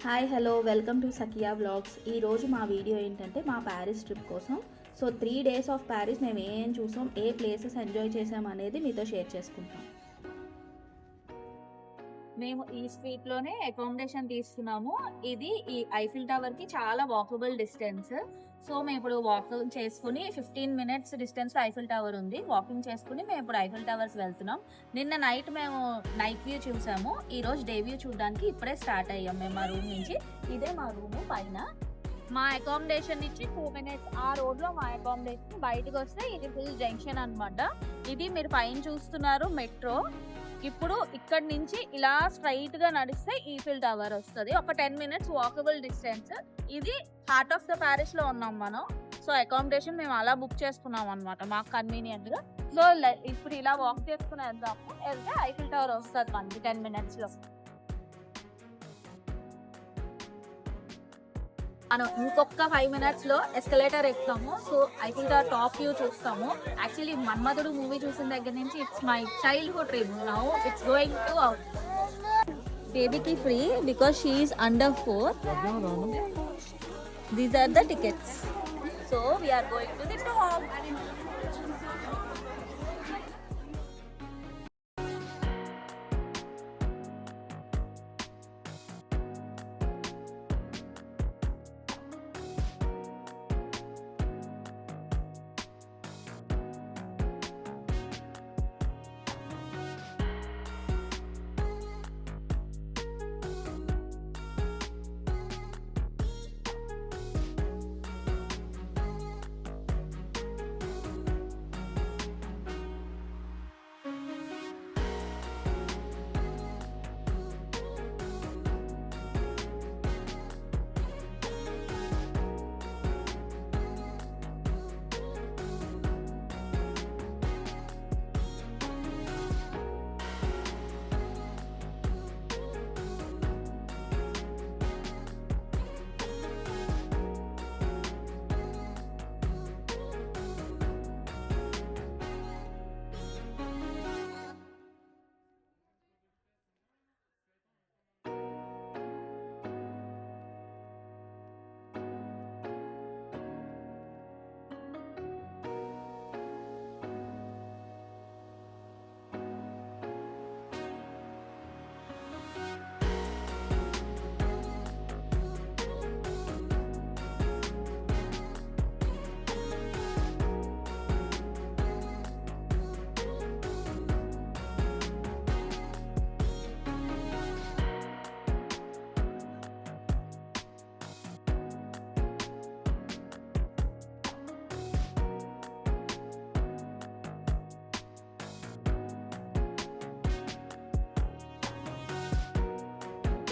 Hi hello welcome to Sakiya vlogs. ఈరోజు మా video ఏంటంటే మా ప్యారిస్ ట్రిప్ కోసం. సో 3 days ఆఫ్ ప్యారిస్ మేము ఏం చూసాం, ఏ ప్లేసెస్ ఎంజాయ్ చేసాం అనేది మీతో షేర్ చేసుకుంటాం. మేము ఈ స్ట్రీట్ లోనే అకామిడేషన్ తీసుకున్నాము. ఇది ఈ ఐఫిల్ టవర్ కి చాలా వాకబుల్ డిస్టెన్స్. సో మేము ఇప్పుడు వాకింగ్ చేసుకుని 15 minutes డిస్టెన్స్ ఐఫిల్ టవర్ ఉంది. వాకింగ్ చేసుకుని మేము ఇప్పుడు ఐఫిల్ టవర్స్ వెళ్తున్నాం. నిన్న నైట్ మేము నైట్ వ్యూ చూసాము. ఈ రోజు డే వ్యూ చూడడానికి ఇప్పుడే స్టార్ట్ అయ్యాం మేము మా రూమ్ నుంచి. ఇదే మా రూమ్ పైన. మా అకామిడేషన్ నుంచి 2 minutes ఆ రోడ్ లో మా అకామిడేషన్. బయటకు వస్తే ఇది ఫుల్ జంక్షన్ అన్నమాట. ఇది మీరు పైన చూస్తున్నారు మెట్రో. ఇప్పుడు ఇక్కడ నుంచి ఇలా స్ట్రైట్ గా నడిస్తే ఈఫిల్ టవర్ వస్తుంది. ఒక 10 minutes వాకబుల్ డిస్టెన్స్. ఇది హార్ట్ ఆఫ్ ద ప్యారిస్ లో ఉన్నాం మనం. సో అకామిడేషన్ మేము అలా బుక్ చేసుకున్నాం అనమాట మాకు కన్వీనియంట్ గా. సో ఇప్పుడు ఇలా వాక్ చేసుకుని వెళ్తే ఐఫిల్ టవర్ వస్తుంది మనకి 10 minutes లో. మనం ఇంకొక 5 minutes లో ఎస్కలేటర్ ఎక్కుతాము. So Eiffel tower top view చూస్తాము. యాక్చువల్లీ మన్మధుడు మూవీ చూసిన దగ్గర నుంచి it's my childhood dream. Now it's going to బేబీకి free because she is under 4. These are the tickets. So we're going to the top.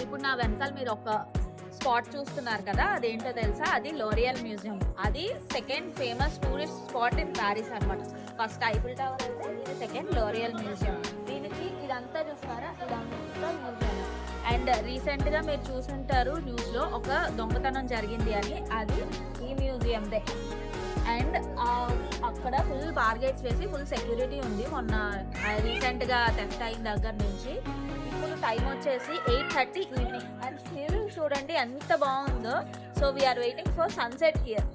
ఇప్పుడు నా వెనకాల మీరు ఒక స్పాట్ చూస్తున్నారు కదా, అదేంటో తెలుసా? అది లోరియల్ మ్యూజియం. అది second famous tourist spot in Paris అనమాట. ఫస్ట్ ఐఫిల్ టవర్ అయితే ఇది సెకండ్ లోరియల్ మ్యూజియం. దీనికి ఇదంతా చూస్తారా, ఇదంతా మ్యూజియం. అండ్ రీసెంట్ గా మీరు చూసుంటారు న్యూస్ లో ఒక దొంగతనం జరిగింది అని, అది ఈ మ్యూజియం దే. అండ్ అక్కడ ఫుల్ బార్గేట్స్ వేసి ఫుల్ సెక్యూరిటీ ఉంది. మొన్న రీసెంట్ గా థెఫ్ట్ అయిన దగ్గర నుంచి. ఇప్పుడు టైం వచ్చేసి 8:30 ఈవినింగ్. అండ్ స్టిల్ చూడండి ఎంత బాగుందో. So we're waiting for sunset here.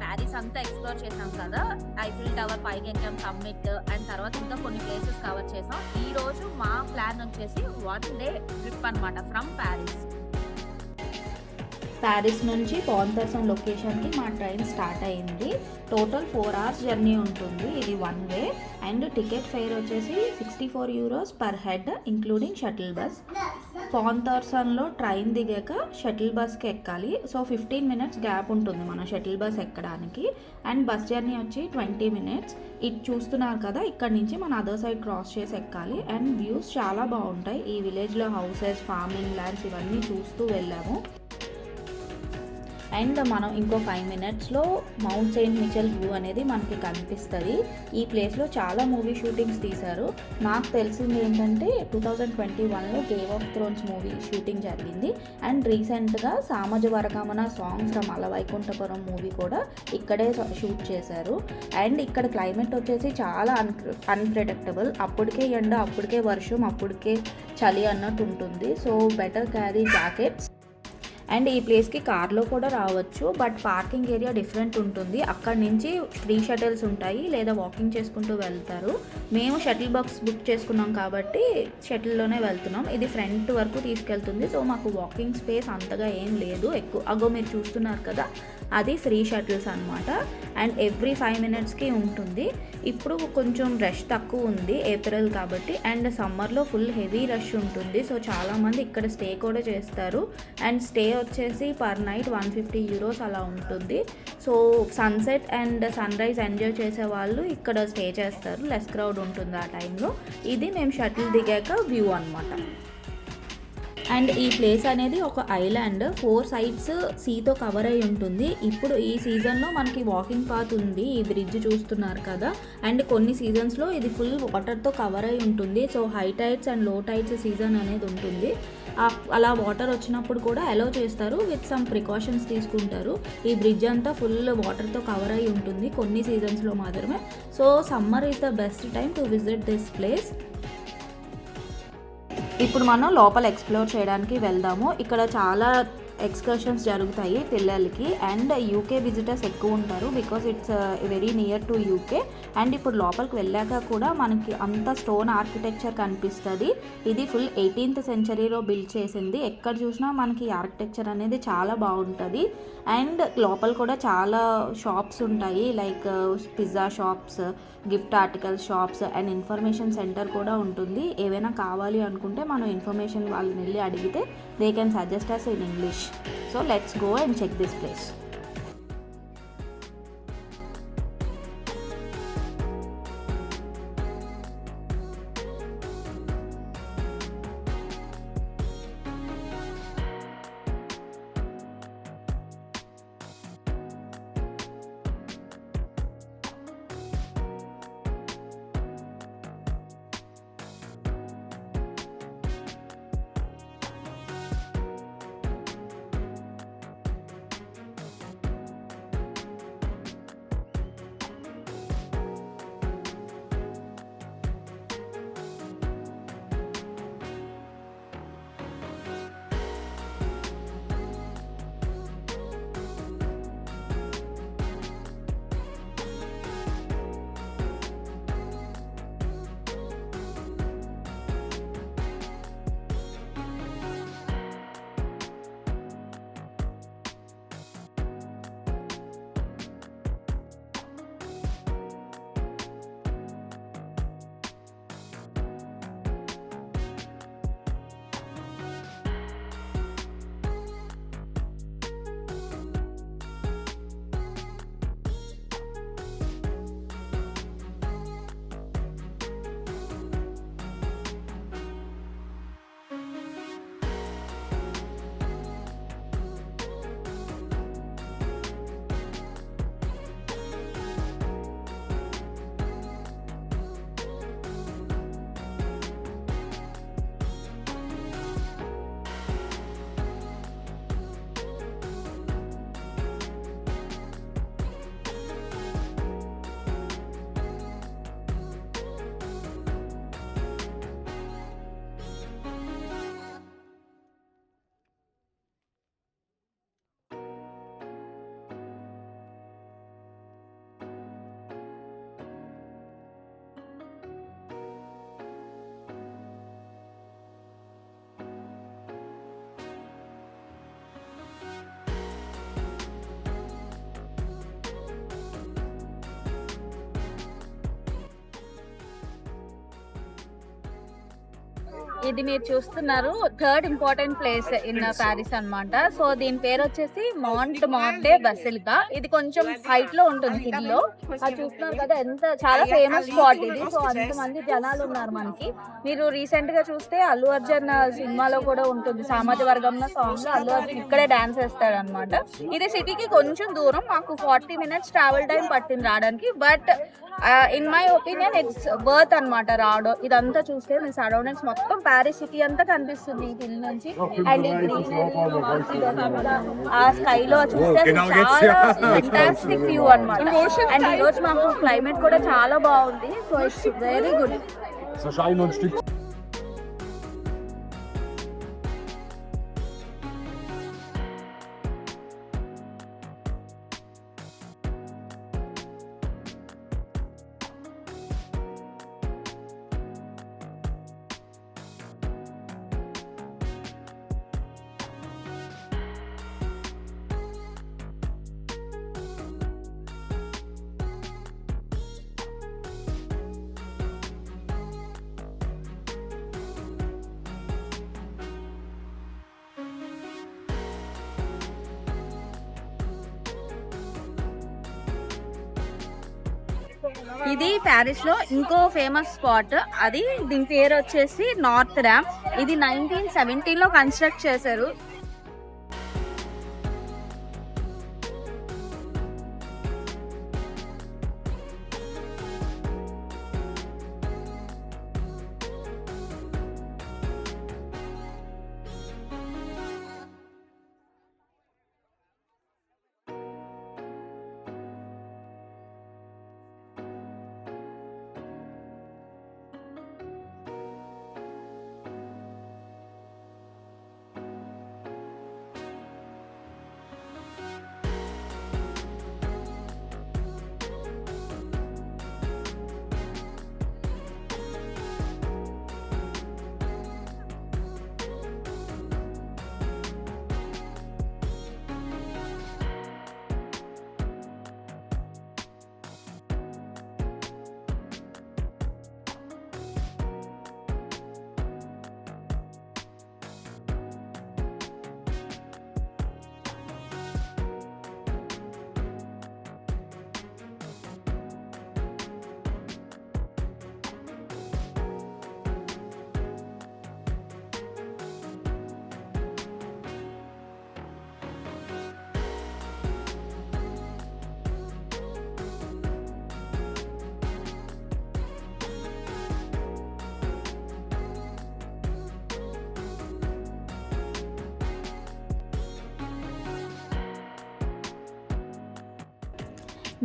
Paris అంతా ఎక్స్ప్లోర్ చేసాం కదా. ఐఫిల్ టవర్ పైకి ఎక్కాం, సమ్మిట్, అండ్ తర్వాత ఇంకా కొన్ని ప్లేసెస్ కవర్ చేసాం. ఈ రోజు మా ప్లాన్ వచ్చేసి 1 day ట్రిప్ అనమాట ఫ్రమ్ ప్యారిస్. ప్యారిస్ నుంచి పాంతర్సన్ లొకేషన్కి మా ట్రైన్ స్టార్ట్ అయింది. టోటల్ 4 hours జర్నీ ఉంటుంది. ఇది 1 way అండ్ టికెట్ ఫేర్ వచ్చేసి €64 per head including shuttle bus. పాంతర్సన్లో ట్రైన్ దిగాక షటిల్ బస్కి ఎక్కాలి. సో 15 minutes గ్యాప్ ఉంటుంది మన షటిల్ బస్ ఎక్కడానికి. అండ్ బస్ జర్నీ వచ్చి 20 minutes. ఇది చూస్తున్నారు కదా, ఇక్కడ నుంచి మన అదర్ సైడ్ క్రాస్ చేసి ఎక్కాలి. అండ్ వ్యూస్ చాలా బాగుంటాయి. ఈ విలేజ్లో హౌసెస్, ఫార్మింగ్ ల్యాండ్స్ ఇవన్నీ చూస్తూ వెళ్ళాము. అండ్ మనం ఇంకో 5 minutesలో మౌంట్ సెయింట్ మిచెల్ వ్యూ అనేది మనకి కనిపిస్తుంది. ఈ ప్లేస్లో చాలా మూవీ షూటింగ్స్ తీశారు. నాకు తెలిసింది ఏంటంటే 2021లో game of thrones movie shooting జరిగింది. అండ్ రీసెంట్గా Samajavaragamana song from Alavaikunthapuram movie కూడా ఇక్కడే షూట్ చేశారు. అండ్ ఇక్కడ క్లైమేట్ వచ్చేసి చాలా అన్ప్రెడిక్టబుల్. అప్పటికే ఎండ, అప్పటికే వర్షం, అప్పటికే చలి అన్నట్టు ఉంటుంది. So better carry jackets. And ఈ ప్లేస్కి కార్లో కూడా రావచ్చు, బట్ పార్కింగ్ ఏరియా డిఫరెంట్ ఉంటుంది. అక్కడి నుంచి ఫ్రీ షటిల్స్ ఉంటాయి లేదా వాకింగ్ చేసుకుంటూ వెళ్తారు. మేము షటిల్ బాక్స్ బుక్ చేసుకున్నాం కాబట్టి షటిల్లోనే వెళ్తున్నాం. ఇది ఫ్రంట్ వరకు తీసుకెళ్తుంది. సో మాకు వాకింగ్ స్పేస్ అంతగా ఏం లేదు ఎక్కువ. అగో మీరు చూస్తున్నారు కదా, అది ఫ్రీ షటిల్స్ అనమాట. అండ్ ఎవ్రీ 5 minutesకి ఉంటుంది. ఇప్పుడు కొంచెం రష్ తక్కువ ఉంది, ఏప్రిల్ కాబట్టి. అండ్ సమ్మర్లో ఫుల్ హెవీ రష్ ఉంటుంది. సో చాలామంది ఇక్కడ స్టే కూడా చేస్తారు. అండ్ స్టే వచ్చేసి పర్ నైట్ €150 అలా ఉంటుంది. So sunset and sunrise enjoy చేసే వాళ్ళు ఇక్కడ స్టే చేస్తారు. లెస్ క్రౌడ్ ఉంటుంది ఆ టైంలో. ఇది మేము షటిల్ దిగాక వ్యూ అనమాట. అండ్ ఈ ప్లేస్ అనేది ఒక ఐలాండ్. 4 sides సీతో కవర్ అయి ఉంటుంది. ఇప్పుడు ఈ సీజన్లో మనకి వాకింగ్ పాత్ ఉంది. ఈ బ్రిడ్జ్ చూస్తున్నారు కదా. అండ్ కొన్ని సీజన్స్లో ఇది ఫుల్ వాటర్తో కవర్ అయి ఉంటుంది. సో హై టైడ్స్ అండ్ లో టైడ్స్ సీజన్ అనేది ఉంటుంది. అలా వాటర్ వచ్చినప్పుడు కూడా అలౌ చేస్తారు, విత్ సమ్ ప్రికాషన్స్ తీసుకుంటారు. ఈ బ్రిడ్జ్ అంతా ఫుల్ వాటర్తో కవర్ అయి ఉంటుంది కొన్ని సీజన్స్లో మాత్రమే. So summer is the best time to visit this place. ఇప్పుడు మనం లోపల ఎక్స్ప్లోర్ చేయడానికి వెళ్దాము. ఇక్కడ చాలా ఎక్స్కర్షన్స్ జరుగుతాయి పిల్లలకి. అండ్ యూకే విజిటర్స్ ఎక్కువ ఉంటారు because it's very near to UK. And ఇప్పుడు లోపలికి వెళ్ళాక కూడా మనకి అంత స్టోన్ ఆర్కిటెక్చర్ కనిపిస్తుంది. ఇది ఫుల్ 18th centuryలో బిల్డ్ చేసింది. ఎక్కడ చూసినా మనకి ఆర్కిటెక్చర్ అనేది చాలా బాగుంటుంది. అండ్ లోపల కూడా చాలా షాప్స్ ఉంటాయి, like pizza shops, gift articles shops and information centre కూడా ఉంటుంది. ఏవైనా కావాలి అనుకుంటే మనం ఇన్ఫర్మేషన్ వాళ్ళని వెళ్ళి అడిగితే they can suggest us in English. So let's go and check this place. ఇది మీరు చూస్తున్నారు third important place in Paris అన్నమాట. సో దీని పేరు వచ్చేసి మాంట్ మార్టే బసిలికా. ఇది కొంచెం హైట్ లో ఉంటుంది హిల్ లో. అది చూస్తున్నారు కదా, ఎంత చాలా ఫేమస్ స్పాట్ ఇది. సో అంతమంది జనాలు ఉన్నారు మనకి. మీరు రీసెంట్ గా చూస్తే అల్లు అర్జున్ సినిమాలో కూడా ఉంటుంది, సామాజిక వర్గంలో సాంగ్ లో అల్లు అర్జున్ ఇక్కడే డాన్స్ వేస్తాడు అనమాట. ఇది సిటీకి కొంచెం దూరం, మాకు 40 minutes ట్రావెల్ టైం పట్టింది రావడానికి. But in my opinion it's worth అనమాట రావడం. ఇదంతా చూస్తే మీ సరౌండింగ్స్ మొత్తం ప్యారిస్ సిటీ అంతా కనిపిస్తుంది ఈ హిల్ నుంచి. అండ్ ఈ గ్రీనరీ ఆ స్కై లో చూస్తే చాలా ఫెంటాస్టిక్ వ్యూ అనమాట. అండ్ ఈ రోజు మాకు క్లైమేట్ కూడా చాలా బాగుంది. So it's very good. ఇది ప్యారిస్ లో ఇంకో ఫేమస్ స్పాట్. అది దీని పేరు వచ్చేసి నార్త్ ర్యామ్. ఇది 1917 లో కన్స్ట్రక్ట్ చేశారు.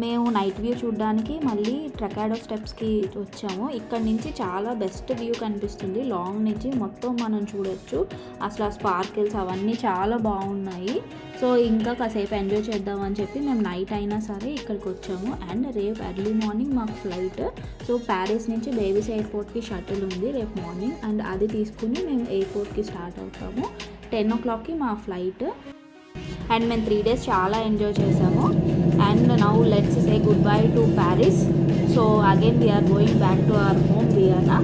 మేము నైట్ వ్యూ చూడడానికి మళ్ళీ ట్రకాడో స్టెప్స్కి వచ్చాము. ఇక్కడ నుంచి చాలా బెస్ట్ వ్యూ కనిపిస్తుంది. లాంగ్ నుంచి మొత్తం మనం చూడొచ్చు. అసలు ఆ స్పార్కిల్స్ అవన్నీ చాలా బాగున్నాయి. సో ఇంకా కాసేపు ఎంజాయ్ చేద్దామని చెప్పి మేము నైట్ అయినా సరే ఇక్కడికి వచ్చాము. అండ్ రేపు ఎర్లీ మార్నింగ్ మాకు ఫ్లైట్. సో ప్యారిస్ నుంచి బేబీస్ ఎయిర్పోర్ట్కి షటిల్ ఉంది రేపు మార్నింగ్. అండ్ అది తీసుకుని మేము ఎయిర్పోర్ట్కి స్టార్ట్ అవుతాము. 10 o'clockకి మా ఫ్లైట్. అండ్ మేము 3 days చాలా ఎంజాయ్ చేసాము. And now let's say good bye to Paris. So again we are going back to our home Vienna.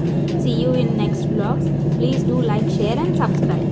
See you in next vlogs. Please do like, share and subscribe.